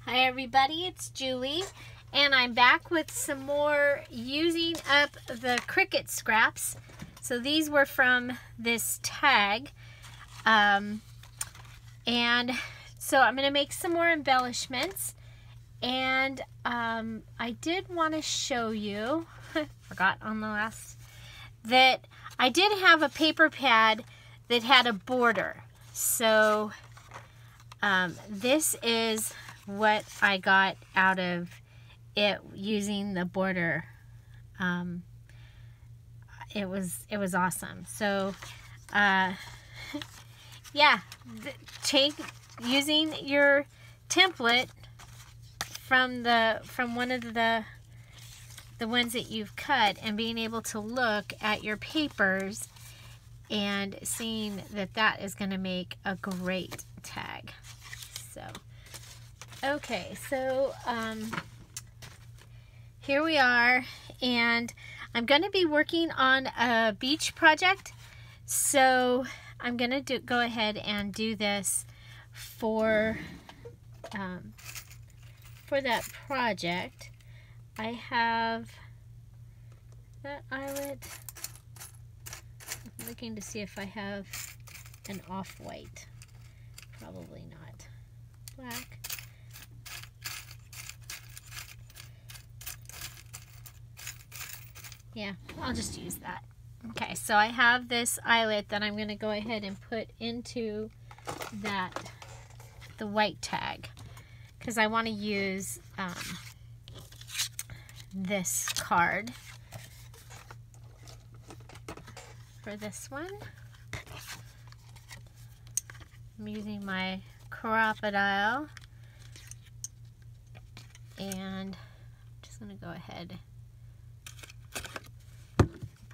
Hi everybody, it's Julie, and I'm back with some more using up the Cricut scraps. So these were from this tag, and so I'm going to make some more embellishments, and I did want to show you, forgot on the last, that I did have a paper pad that had a border. So this is what I got out of it using the border. It was awesome. So yeah, using your template from one of the ones that you've cut and being able to look at your papers and seeing that is going to make a great tag. So okay, so here we are, and I'm going to be working on a beach project, so I'm going to go ahead and do this for that project. I have that eyelet. I'm looking to see if I have an off-white. Probably not. Black. Yeah, I'll just use that. Okay, so I have this eyelet that I'm going to go ahead and put into the white tag, because I want to use this card for this one. I'm using my crocodile, and I'm just going to go ahead,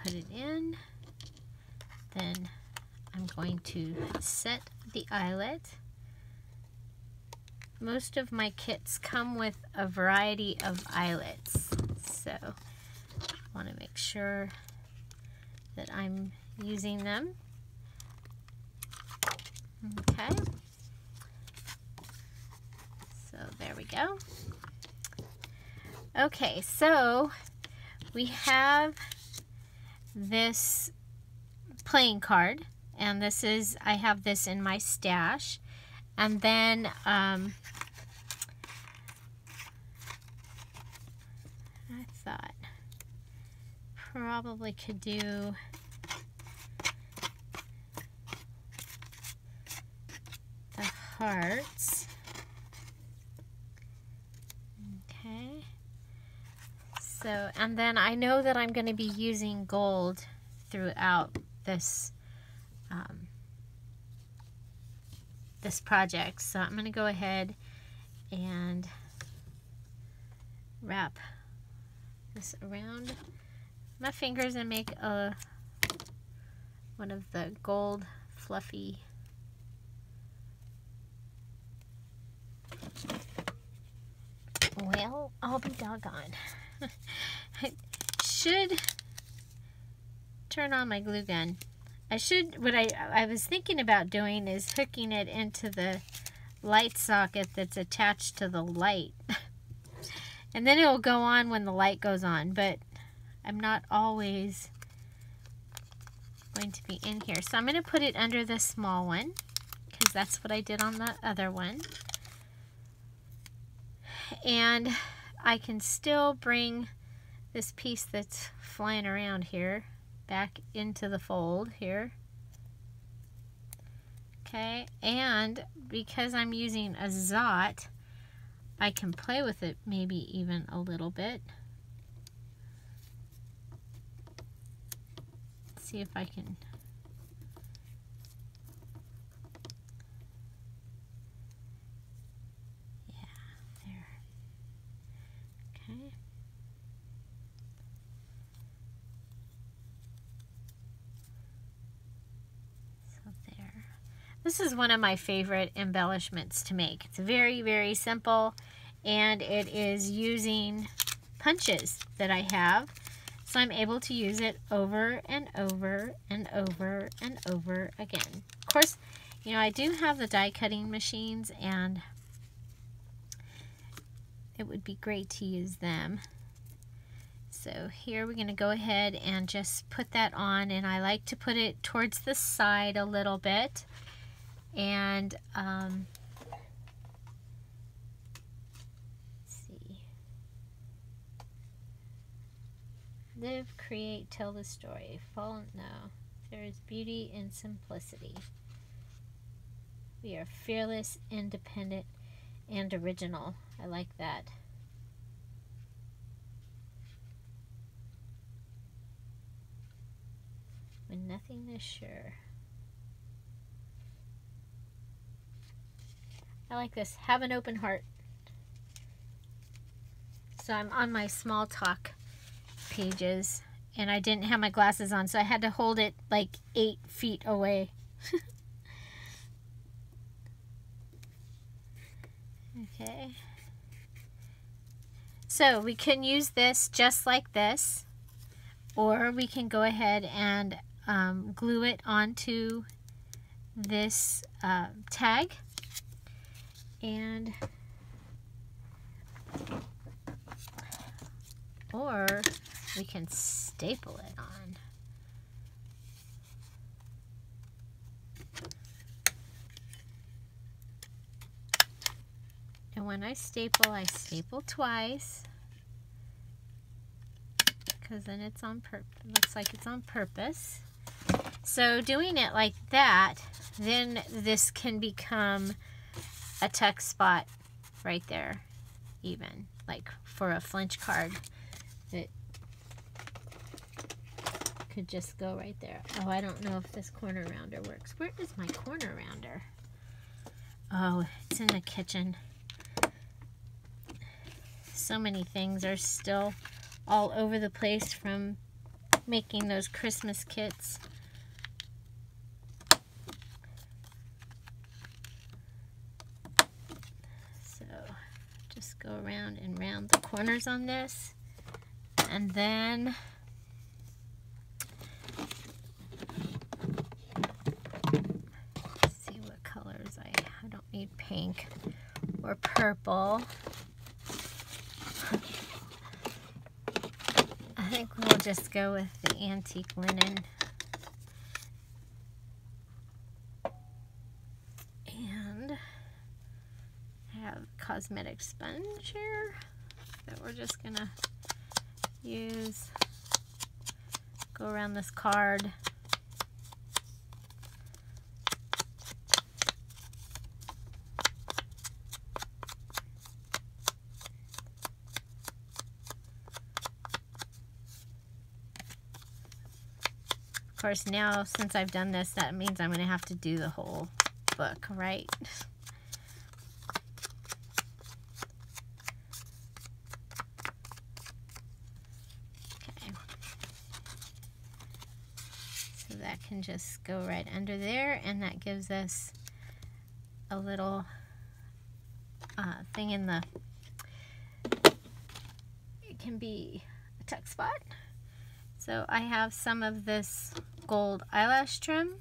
put it in. Then I'm going to set the eyelet. Most of my kits come with a variety of eyelets, so I want to make sure that I'm using them. Okay, so there we go. Okay, so we have this playing card, and this is, I have this in my stash, and then I thought probably could do the hearts. Okay, so, and then I know that I'm going to be using gold throughout this this project, so I'm going to go ahead and wrap this around my fingers and make one of the gold fluffy well, I'll be doggone. I should turn on my glue gun. What I was thinking about doing is hooking it into the light socket that's attached to the light. And then it'll go on when the light goes on, but I'm not always going to be in here. So I'm going to put it under the small one, because that's what I did on the other one. And I can still bring this piece that's flying around here back into the fold here. Okay, and because I'm using a Zot, I can play with it maybe even a little bit. Let's see if I can. Yeah, there. Okay. So there. This is one of my favorite embellishments to make. It's very, very simple, and it is using punches that I have, so I'm able to use it over and over and over and over again. Of course, you know, I do have the die cutting machines, and it would be great to use them. So here we're going to go ahead and just put that on, and I like to put it towards the side a little bit. And let's see. Live, create, tell the story. Fall, no. There is beauty in simplicity. We are fearless, independent, and original. I like that. When nothing is sure. I like this. Have an open heart. So I'm on my small talk pages, and I didn't have my glasses on, so I had to hold it like 8 feet away. Okay. So we can use this just like this, or we can go ahead and glue it onto this tag, and or we can staple it on. And when I staple twice, because then it's on purpose. Looks like it's on purpose. So doing it like that, then this can become a tuck spot right there, even like for a flinch card that could just go right there. Oh, I don't know if this corner rounder works. Where is my corner rounder? Oh, it's in the kitchen. So many things are still all over the place from making those Christmas kits. So just go around and round the corners on this, and then let's see what colors I don't need pink or purple. I think we'll just go with the antique linen. And I have cosmetic sponge here that we're just gonna use. Go around this card. Of course, now since I've done this, that means I'm going to have to do the whole book, right? Okay. So that can just go right under there, and that gives us a little thing in the, it can be a tuck spot. So I have some of this gold eyelash trim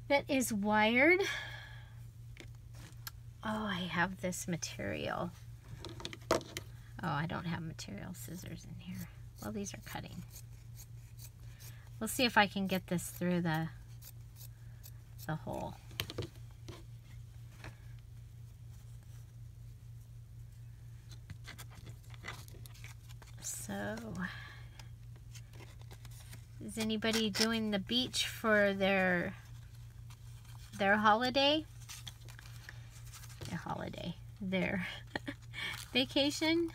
that is wired. Oh, I have this material. Oh, I don't have material scissors in here. Well, these are cutting. We'll see if I can get this through the hole. So, is anybody doing the beach for their holiday? Their vacation?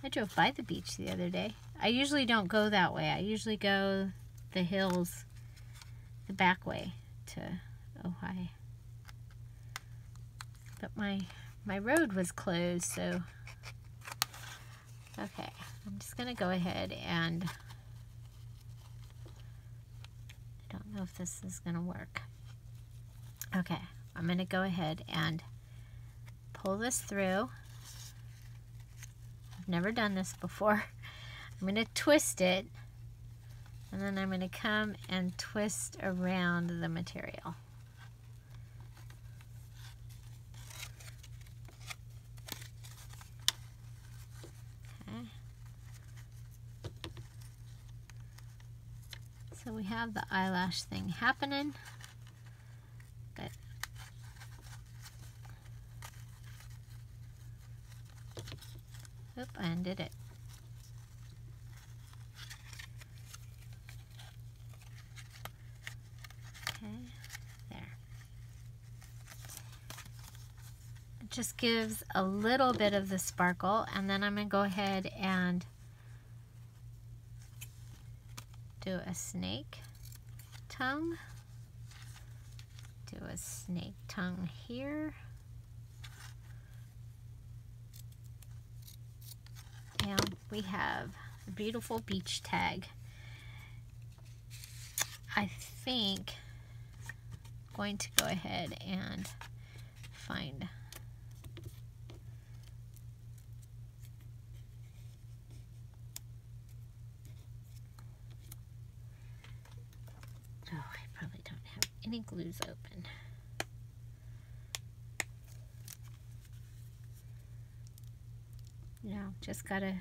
I drove by the beach the other day. I usually don't go that way. I usually go the hills, the back way to Ojai. But my road was closed, so okay, I'm just going to go ahead and, I don't know if this is going to work. Okay, I'm going to go ahead and pull this through. I've never done this before. I'm going to twist it, and then I'm going to come and twist around the material. So we have the eyelash thing happening. Good. Oop, I undid it. Okay, there. It just gives a little bit of the sparkle, and then I'm going to go ahead and do a snake tongue. Do a snake tongue here. And we have a beautiful beach tag. I think I'm going to go ahead and find I probably don't have any glues open. No, just gotta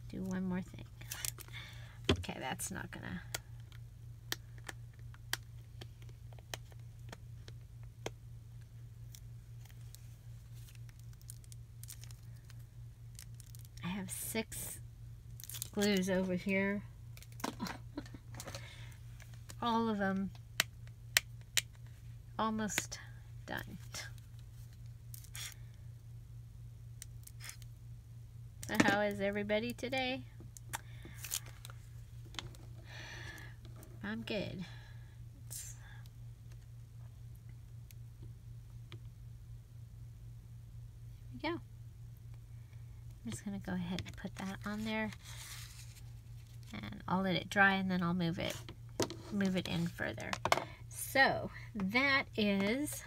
do one more thing. Okay, that's not gonna. I have 6 glues over here. All of them almost done. So how is everybody today? I'm good. There we go. I'm just going to go ahead and put that on there, and I'll let it dry, and then I'll move it in further. So that is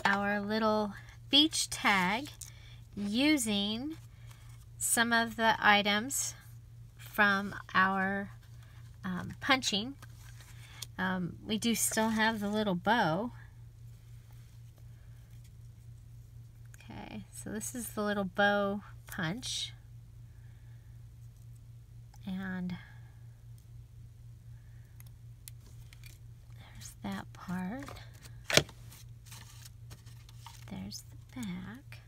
our little beach tag using some of the items from our punching. We do still have the little bow. Okay, so this is the little bow punch, and there's that part. There's the back.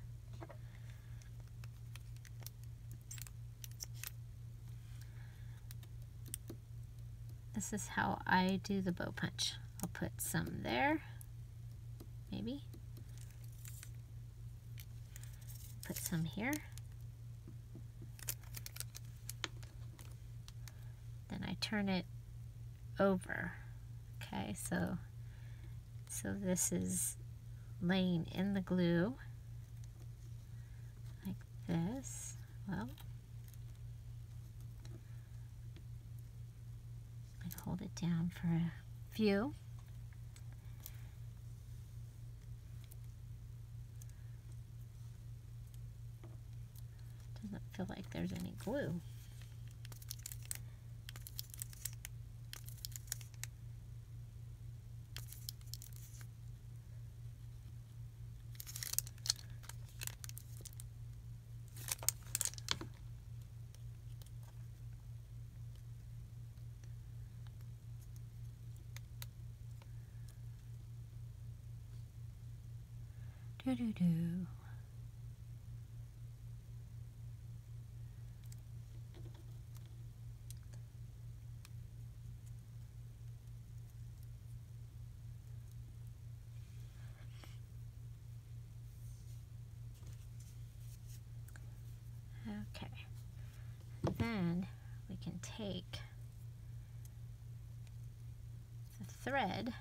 This is how I do the bow punch. I'll put some there, maybe. Put some here. Then I turn it over. Okay, so this is laying in the glue like this. Well, hold it down for a few. Doesn't feel like there's any glue. Do-do-do. Okay. Then we can take the thread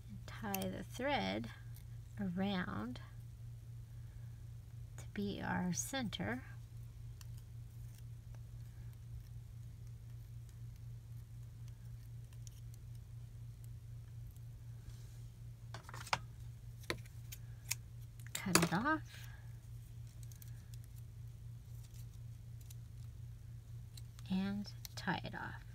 and tie the thread around to be our center. Cut it off. And tie it off.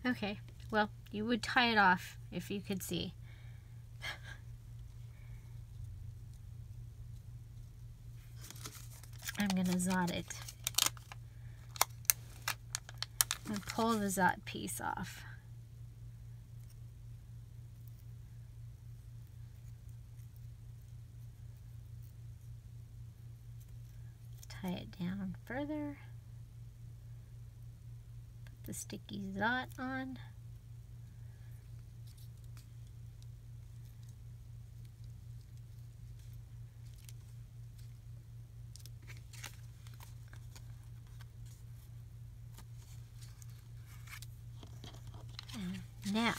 Okay, well, you would tie it off if you could see. I'm going to zot it. And pull the zot piece off. Tie it down further. Put the sticky zot on. And now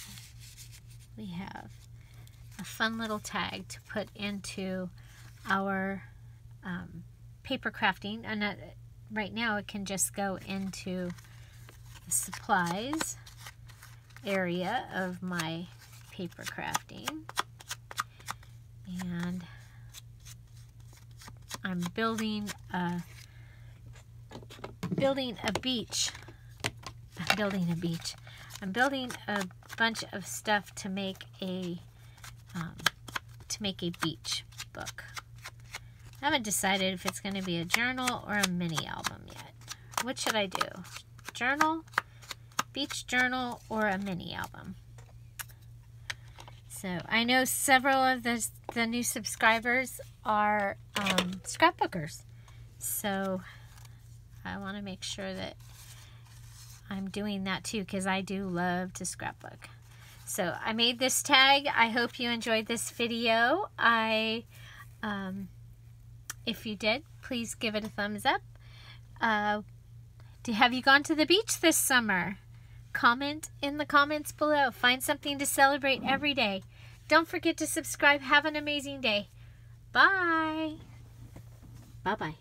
we have a fun little tag to put into our paper crafting, and right now it can just go into the supplies area of my paper crafting. And I'm building a beach. I'm building a bunch of stuff to make a beach book. I haven't decided if it's going to be a journal or a mini album yet. What should I do? Journal, beach journal, or a mini album? So I know several of the new subscribers are scrapbookers. So I want to make sure that I'm doing that too, because I do love to scrapbook. So I made this tag. I hope you enjoyed this video. If you did, please give it a thumbs up. Have you gone to the beach this summer? Comment in the comments below. Find something to celebrate every day. Don't forget to subscribe. Have an amazing day. Bye. Bye-bye.